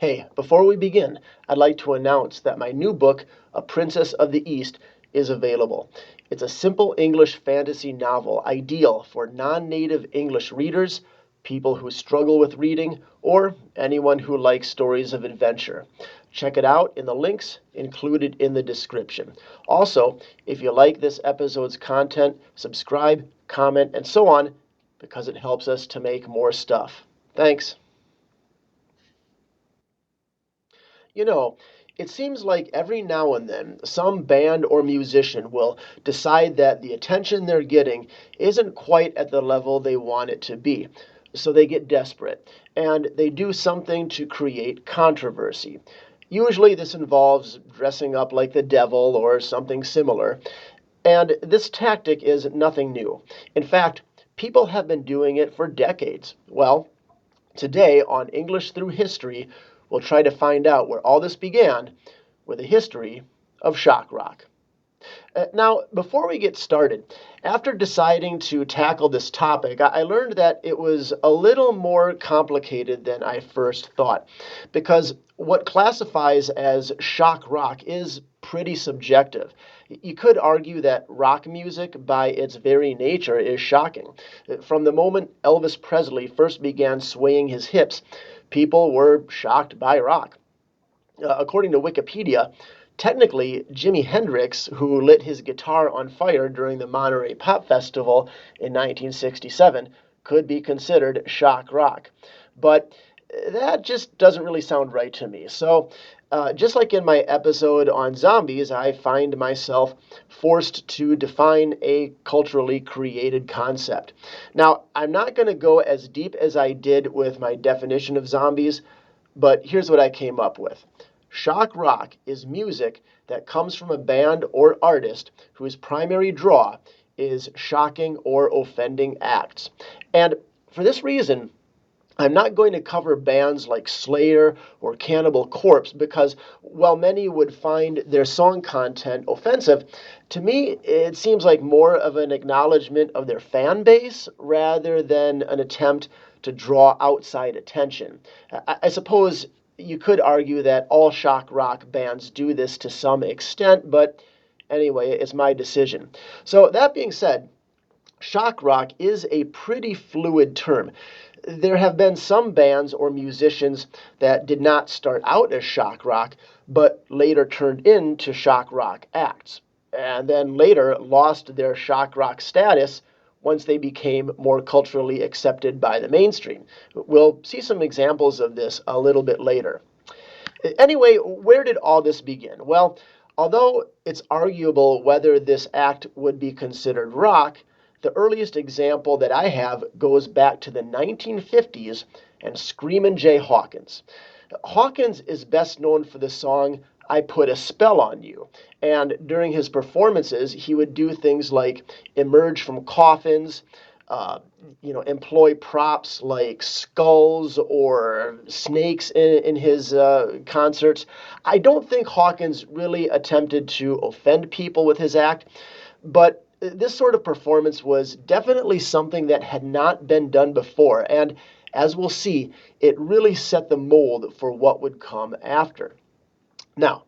Hey, before we begin, I'd like to announce that my new book, A Princess of the East, is available. It's a simple English fantasy novel ideal for non-native English readers, people who struggle with reading, or anyone who likes stories of adventure. Check it out in the links included in the description. Also, if you like this episode's content, subscribe, comment, and so on, because it helps us to make more stuff. Thanks. You know, it seems like every now and then some band or musician will decide that the attention they're getting isn't quite at the level they want it to be. So they get desperate and they do something to create controversy. Usually, this involves dressing up like the devil or something similar. And this tactic is nothing new. In fact, people have been doing it for decades. Well, today on English Through History, we'll try to find out where all this began with the history of shock rock. Now, before we get started, after deciding to tackle this topic, I learned that it was a little more complicated than I first thought, because what classifies as shock rock is pretty subjective. You could argue that rock music, by its very nature, is shocking. From the moment Elvis Presley first began swaying his hips, people were shocked by rock. According to Wikipedia, technically, Jimi Hendrix, who lit his guitar on fire during the Monterey Pop Festival in 1967, could be considered shock rock. But that just doesn't really sound right to me. So, just like in my episode on zombies, I find myself forced to define a culturally created concept. Now, I'm not going to go as deep as I did with my definition of zombies, but here's what I came up with. Shock rock is music that comes from a band or artist whose primary draw is shocking or offending acts. And for this reason, I'm not going to cover bands like Slayer or Cannibal Corpse because while many would find their song content offensive, to me it seems like more of an acknowledgement of their fan base rather than an attempt to draw outside attention. I suppose you could argue that all shock rock bands do this to some extent, but anyway, it's my decision. So, that being said, shock rock is a pretty fluid term. There have been some bands or musicians that did not start out as shock rock, but later turned into shock rock acts, and then later lost their shock rock status once they became more culturally accepted by the mainstream. We'll see some examples of this a little bit later. Anyway, where did all this begin? Well, although it's arguable whether this act would be considered rock, the earliest example that I have goes back to the 1950s and Screamin' Jay Hawkins. Hawkins is best known for the song I Put a Spell on You. And during his performances, he would do things like emerge from coffins, uh, employ props like skulls or snakes in his concerts. I don't think Hawkins really attempted to offend people with his act, but this sort of performance was definitely something that had not been done before, and as we'll see, it really set the mold for what would come after. Now,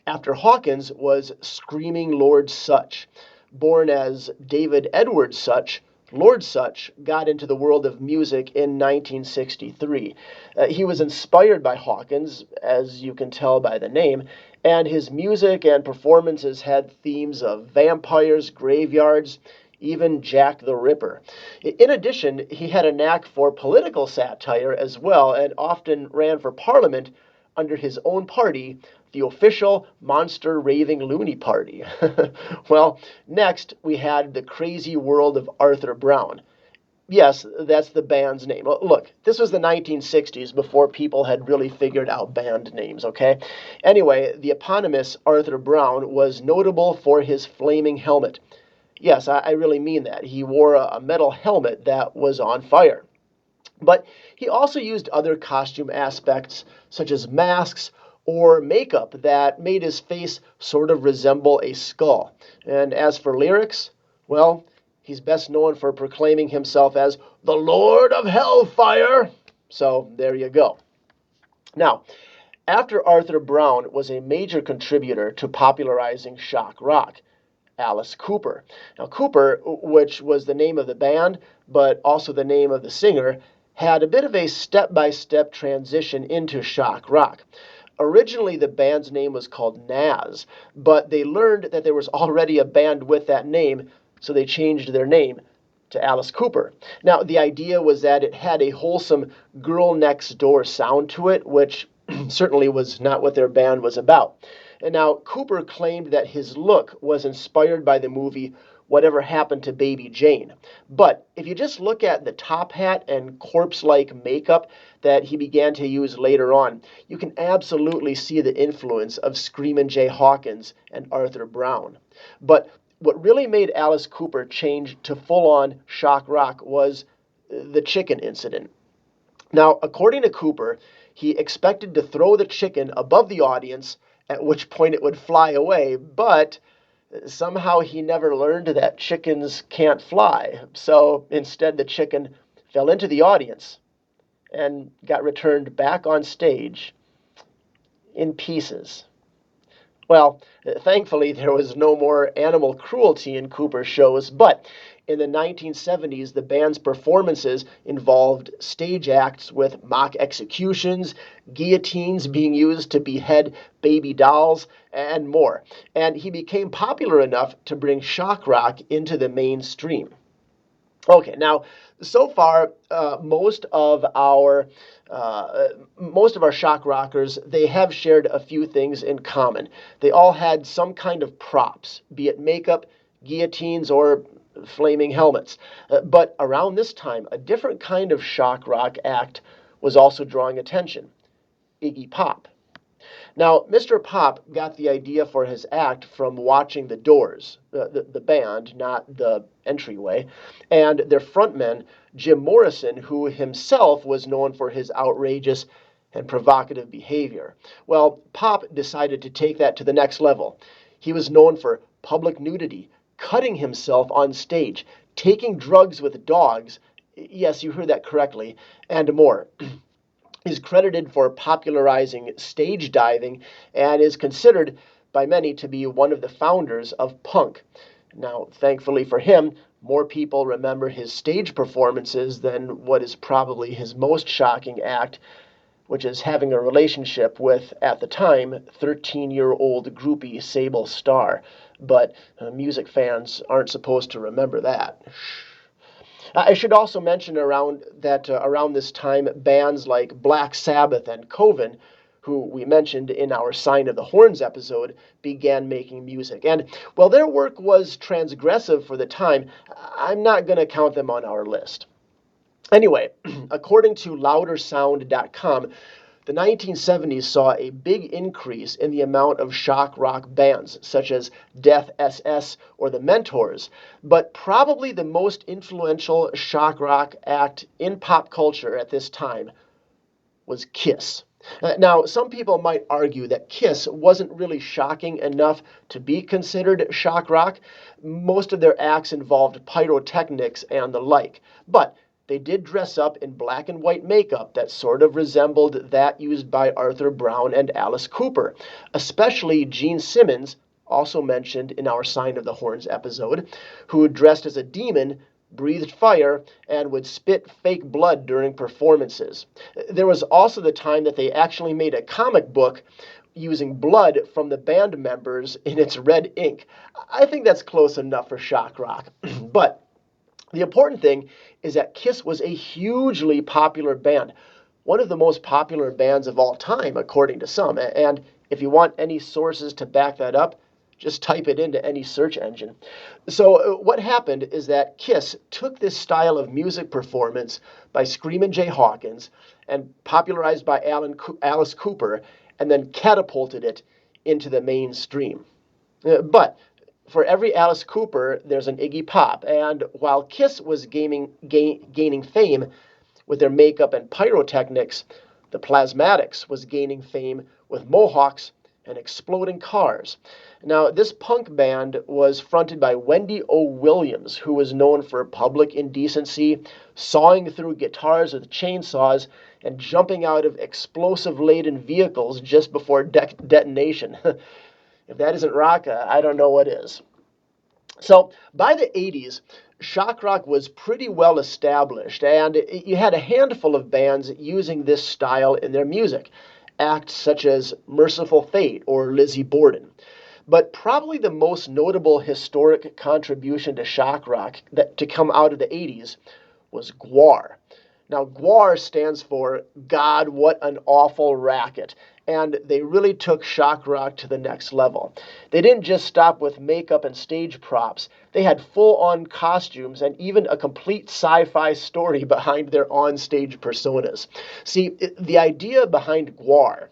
after Hawkins was Screaming Lord Sutch. Born as David Edward Sutch, Lord Sutch got into the world of music in 1963. He was inspired by Hawkins, as you can tell by the name, and his music and performances had themes of vampires, graveyards, even Jack the Ripper. In addition, he had a knack for political satire as well and often ran for parliament under his own party, the official Monster Raving Loony Party. Well, next we had The Crazy World of Arthur Brown. Yes, that's the band's name. Look, this was the 1960s before people had really figured out band names, okay? Anyway, the eponymous Arthur Brown was notable for his flaming helmet. Yes, I really mean that. He wore a metal helmet that was on fire. But he also used other costume aspects, such as masks or makeup, that made his face sort of resemble a skull. And as for lyrics, well, he's best known for proclaiming himself as the Lord of Hellfire. So there you go. Now, After Arthur Brown was a major contributor to popularizing shock rock, Alice Cooper. Now, Cooper, which was the name of the band, but also the name of the singer, had a bit of a step-by-step transition into shock rock. Originally, the band's name was called Nas, but they learned that there was already a band with that name, so they changed their name to Alice Cooper. Now, the idea was that it had a wholesome girl next door sound to it, which certainly was not what their band was about. And now, Cooper claimed that his look was inspired by the movie Whatever Happened to Baby Jane. But if you just look at the top hat and corpse-like makeup that he began to use later on, you can absolutely see the influence of Screamin' Jay Hawkins and Arthur Brown. But what really made Alice Cooper change to full-on shock rock was the chicken incident. Now, according to Cooper, he expected to throw the chicken above the audience, at which point it would fly away, but somehow he never learned that chickens can't fly. So instead, the chicken fell into the audience and got returned back on stage in pieces. Well, thankfully, there was no more animal cruelty in Cooper's shows, but in the 1970s, the band's performances involved stage acts with mock executions, guillotines being used to behead baby dolls, and more. And he became popular enough to bring shock rock into the mainstream. Okay, now so far, most of our shock rockers, they have shared a few things in common. They all had some kind of props, be it makeup, guillotines, or flaming helmets. But around this time, a different kind of shock rock act was also drawing attention: Iggy Pop. Now, Mr. Pop got the idea for his act from watching The Doors, the band, not the entryway, and their frontman, Jim Morrison, who himself was known for his outrageous and provocative behavior. Well, Pop decided to take that to the next level. He was known for public nudity, cutting himself on stage, taking drugs with dogs, yes, you heard that correctly, and more. Is credited for popularizing stage diving and is considered by many to be one of the founders of punk. Now, thankfully for him, more people remember his stage performances than what is probably his most shocking act, which is having a relationship with, at the time, 13-year-old groupie Sable Starr. But music fans aren't supposed to remember that. I should also mention around this time, bands like Black Sabbath and Coven, who we mentioned in our Sign of the Horns episode, began making music. And while their work was transgressive for the time, I'm not going to count them on our list. Anyway, according to loudersound.com, the 1970s saw a big increase in the amount of shock rock bands, such as Death SS or The Mentors, but probably the most influential shock rock act in pop culture at this time was Kiss. Now, some people might argue that Kiss wasn't really shocking enough to be considered shock rock. Most of their acts involved pyrotechnics and the like, but they did dress up in black and white makeup that sort of resembled that used by Arthur Brown and Alice Cooper, especially Gene Simmons, also mentioned in our Sign of the Horns episode, who dressed as a demon, breathed fire, and would spit fake blood during performances. There was also the time that they actually made a comic book using blood from the band members in its red ink. I think that's close enough for shock rock. But the important thing is that Kiss was a hugely popular band, one of the most popular bands of all time, according to some. And if you want any sources to back that up, just type it into any search engine. So what happened is that Kiss took this style of music performance by Screamin' Jay Hawkins and popularized by Alice Cooper, and then catapulted it into the mainstream. But for every Alice Cooper, there's an Iggy Pop. And while Kiss was gaining fame with their makeup and pyrotechnics, the Plasmatics was gaining fame with mohawks and exploding cars. Now, this punk band was fronted by Wendy O. Williams, who was known for public indecency, sawing through guitars with chainsaws, and jumping out of explosive-laden vehicles just before detonation. If that isn't rock, I don't know what is. So by the 80s, shock rock was pretty well established, and you had a handful of bands using this style in their music, acts such as Merciful Fate or Lizzie Borden. But probably the most notable historic contribution to shock rock to come out of the 80s was GWAR. Now, GWAR stands for God, What an Awful Racket. And they really took shock rock to the next level. They didn't just stop with makeup and stage props. They had full-on costumes and even a complete sci-fi story behind their on-stage personas. See, the idea behind GWAR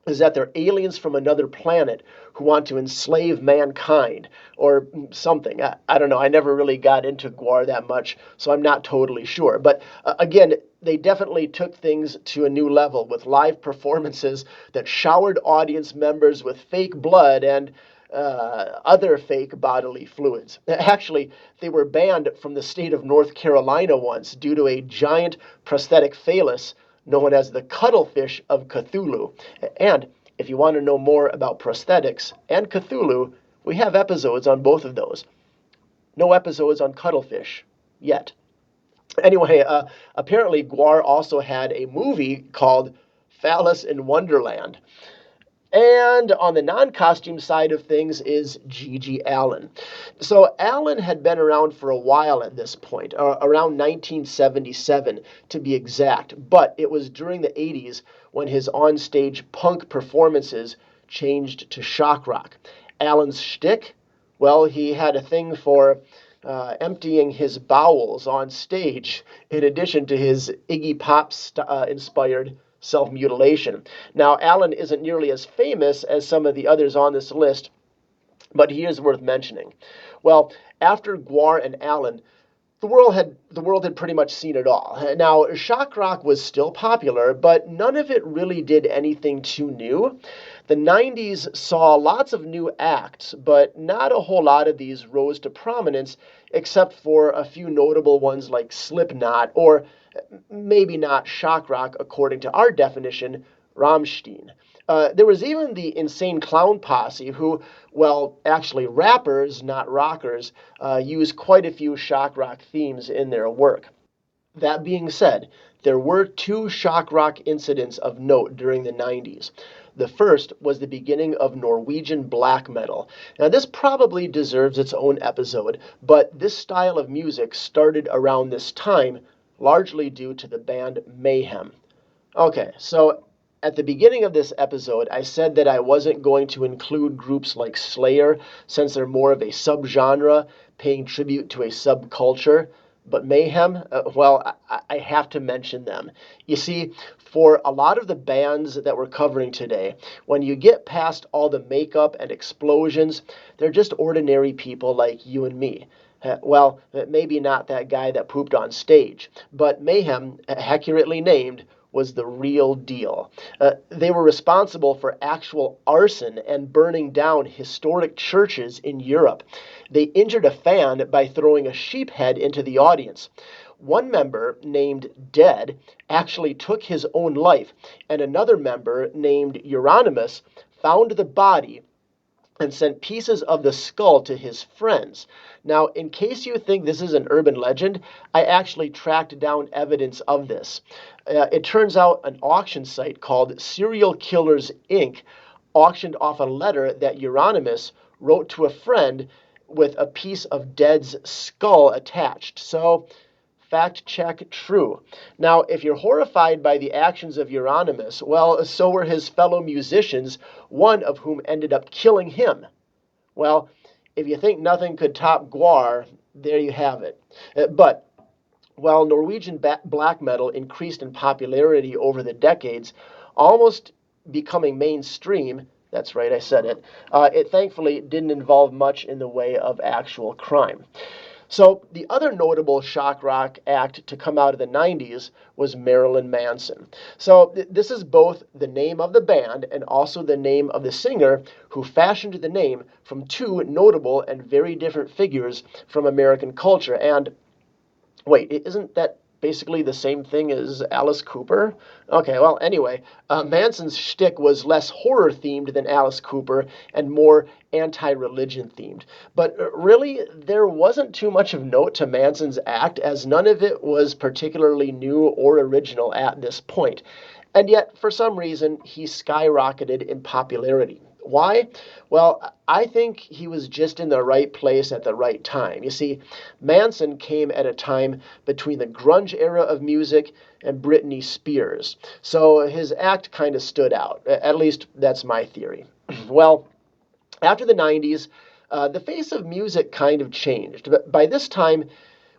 is that they're aliens from another planet who want to enslave mankind or something. I don't know. I never really got into GWAR that much, so I'm not totally sure. But again, they definitely took things to a new level with live performances that showered audience members with fake blood and other fake bodily fluids. Actually, they were banned from the state of North Carolina once due to a giant prosthetic phallus known as the cuttlefish of Cthulhu. And if you want to know more about prosthetics and Cthulhu, we have episodes on both of those. No episodes on cuttlefish yet. Anyway, apparently GWAR also had a movie called Phallus in Wonderland. And on the non-costume side of things is Gigi Allen. So Allen had been around for a while at this point, around 1977 to be exact, but it was during the 80s when his onstage punk performances changed to shock rock. Allen's shtick? Well, he had a thing for emptying his bowels on stage, in addition to his Iggy Pop inspired self-mutilation. Now, Allen isn't nearly as famous as some of the others on this list, but he is worth mentioning. Well, after GWAR and Allen, the world had pretty much seen it all. Now, shock rock was still popular, but none of it really did anything too new. The 90s saw lots of new acts, but not a whole lot of these rose to prominence, except for a few notable ones like Slipknot, or maybe not shock rock according to our definition, Rammstein. There was even the Insane Clown Posse, who, well, actually rappers, not rockers, use quite a few shock rock themes in their work. That being said, there were two shock rock incidents of note during the 90s. The first was the beginning of Norwegian black metal. Now, this probably deserves its own episode, but this style of music started around this time, largely due to the band Mayhem. Okay, so at the beginning of this episode, I said that I wasn't going to include groups like Slayer, since they're more of a subgenre, paying tribute to a subculture. But Mayhem, well, I have to mention them. You see, for a lot of the bands that we're covering today, when you get past all the makeup and explosions, they're just ordinary people like you and me. Well, maybe not that guy that pooped on stage, but Mayhem, accurately named, was the real deal. They were responsible for actual arson and burning down historic churches in Europe. They injured a fan by throwing a sheep head into the audience. One member, named Dead, actually took his own life, and another member, named Euronymous, found the body and sent pieces of the skull to his friends. Now, in case you think this is an urban legend, I actually tracked down evidence of this. It turns out an auction site called Serial Killers Inc. auctioned off a letter that Euronymous wrote to a friend with a piece of Dead's skull attached. So, fact check, true. Now, if you're horrified by the actions of Euronymous, well, so were his fellow musicians, one of whom ended up killing him. Well, if you think nothing could top GWAR, there you have it. But while Norwegian black metal increased in popularity over the decades, almost becoming mainstream, that's right, I said it, it thankfully didn't involve much in the way of actual crime. So the other notable shock rock act to come out of the 90s was Marilyn Manson. So this is both the name of the band and also the name of the singer who fashioned the name from two notable and very different figures from American culture. And wait, isn't that basically the same thing as Alice Cooper? Okay, well, anyway, Manson's shtick was less horror themed than Alice Cooper and more anti religion themed. But really, there wasn't too much of note to Manson's act, as none of it was particularly new or original at this point. And yet, for some reason, he skyrocketed in popularity. Why? Well, I think he was just in the right place at the right time. You see, Manson came at a time between the grunge era of music and Britney Spears. So his act kind of stood out. At least that's my theory. Well, after the 90s, the face of music kind of changed. But by this time,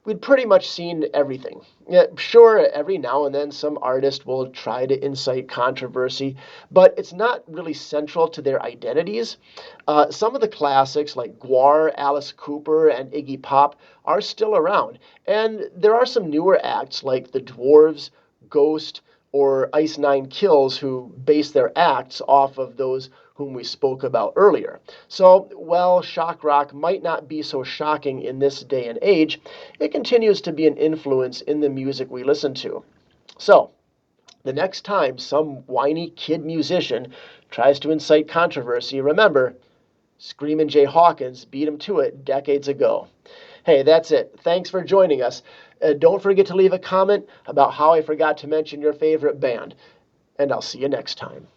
we'd pretty much seen everything. Yeah, sure, every now and then some artist will try to incite controversy, but it's not really central to their identities. Some of the classics like Gwar, Alice Cooper, and Iggy Pop are still around, and there are some newer acts like the Dwarves, Ghost, or Ice Nine Kills who base their acts off of those whom we spoke about earlier. So, while shock rock might not be so shocking in this day and age, it continues to be an influence in the music we listen to. So, the next time some whiny kid musician tries to incite controversy, remember, Screamin' Jay Hawkins beat him to it decades ago. Hey, that's it. Thanks for joining us. Don't forget to leave a comment about how I forgot to mention your favorite band, and I'll see you next time.